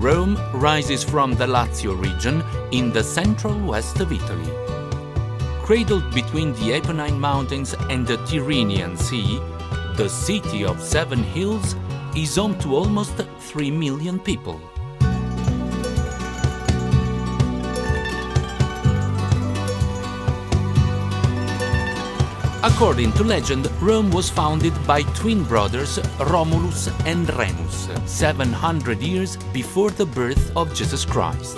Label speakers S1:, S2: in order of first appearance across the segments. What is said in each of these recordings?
S1: Rome rises from the Lazio region in the central west of Italy. Cradled between the Apennine Mountains and the Tyrrhenian Sea, the city of 7 hills is home to almost 3 million people. According to legend, Rome was founded by twin brothers Romulus and Remus 700 years before the birth of Jesus Christ.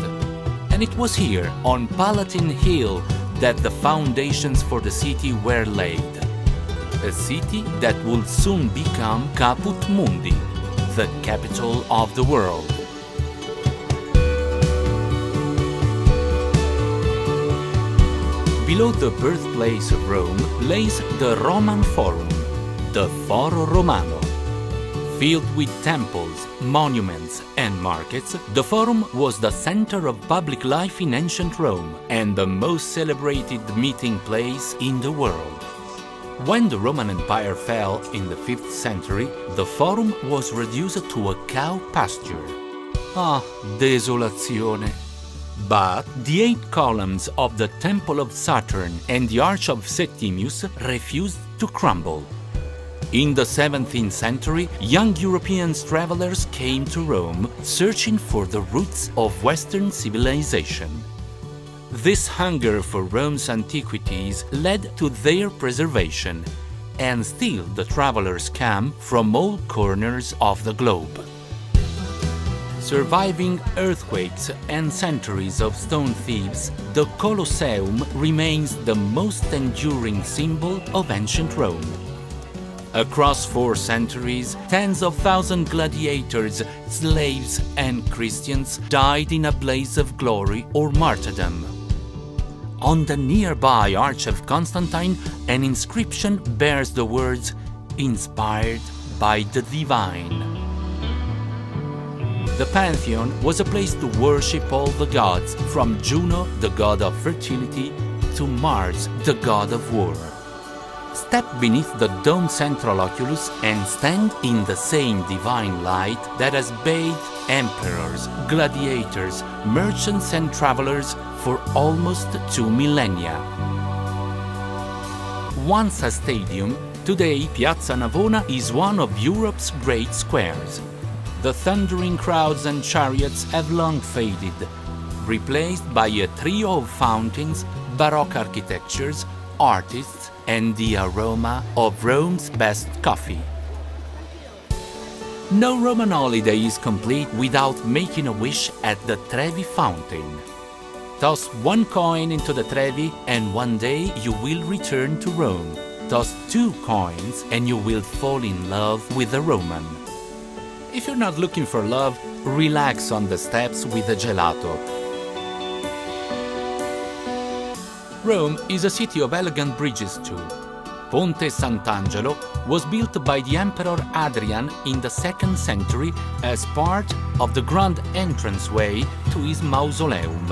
S1: And it was here, on Palatine Hill, that the foundations for the city were laid. A city that would soon become Caput Mundi, the capital of the world. Below the birthplace of Rome lays the Roman Forum, the Foro Romano. Filled with temples, monuments and markets, the Forum was the center of public life in ancient Rome and the most celebrated meeting place in the world. When the Roman Empire fell in the 5th century, the Forum was reduced to a cow pasture. Ah, desolazione! But the 8 columns of the Temple of Saturn and the Arch of Septimius refused to crumble. In the 17th century, young European travelers came to Rome, searching for the roots of Western civilization. This hunger for Rome's antiquities led to their preservation, and still the travelers come from all corners of the globe. Surviving earthquakes and centuries of stone thieves, the Colosseum remains the most enduring symbol of ancient Rome. Across 4 centuries, tens of thousands gladiators, slaves and Christians died in a blaze of glory or martyrdom. On the nearby Arch of Constantine, an inscription bears the words, "Inspired by the Divine." The Pantheon was a place to worship all the gods, from Juno, the god of fertility, to Mars, the god of war. Step beneath the domed central oculus and stand in the same divine light that has bathed emperors, gladiators, merchants and travelers for almost 2 millennia. Once a stadium, today Piazza Navona is one of Europe's great squares. The thundering crowds and chariots have long faded, replaced by a trio of fountains, Baroque architectures, artists, and the aroma of Rome's best coffee. No Roman holiday is complete without making a wish at the Trevi Fountain. Toss 1 coin into the Trevi and one day you will return to Rome. Toss 2 coins and you will fall in love with a Roman. If you're not looking for love, relax on the steps with a gelato. Rome is a city of elegant bridges too. Ponte Sant'Angelo was built by the Emperor Hadrian in the 2nd century as part of the grand entranceway to his mausoleum.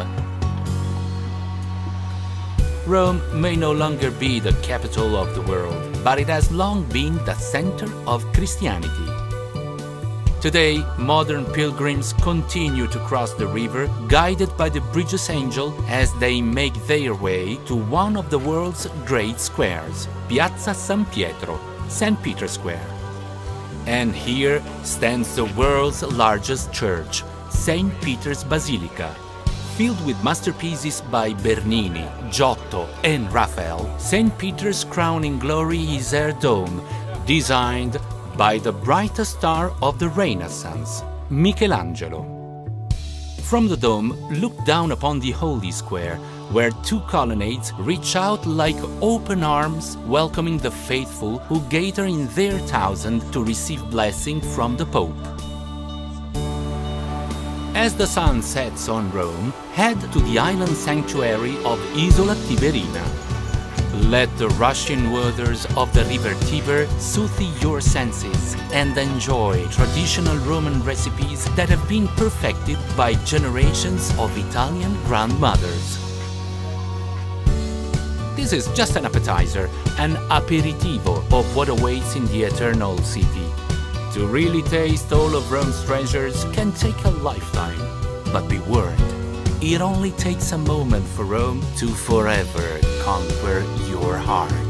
S1: Rome may no longer be the capital of the world, but it has long been the center of Christianity. Today, modern pilgrims continue to cross the river, guided by the bridge's angel as they make their way to one of the world's great squares, Piazza San Pietro, St. Peter's Square. And here stands the world's largest church, St. Peter's Basilica. Filled with masterpieces by Bernini, Giotto and Raphael, St. Peter's crowning glory is her dome, designed by the brightest star of the Renaissance, Michelangelo. From the dome, look down upon the Holy Square, where 2 colonnades reach out like open arms, welcoming the faithful who gather in their thousands to receive blessing from the Pope. As the sun sets on Rome, head to the island sanctuary of Isola Tiberina. Let the rushing waters of the river Tiber soothe your senses and enjoy traditional Roman recipes that have been perfected by generations of Italian grandmothers. This is just an appetizer, an aperitivo of what awaits in the Eternal City. To really taste all of Rome's treasures can take a lifetime. But be warned, it only takes a moment for Rome to forever conquer your heart.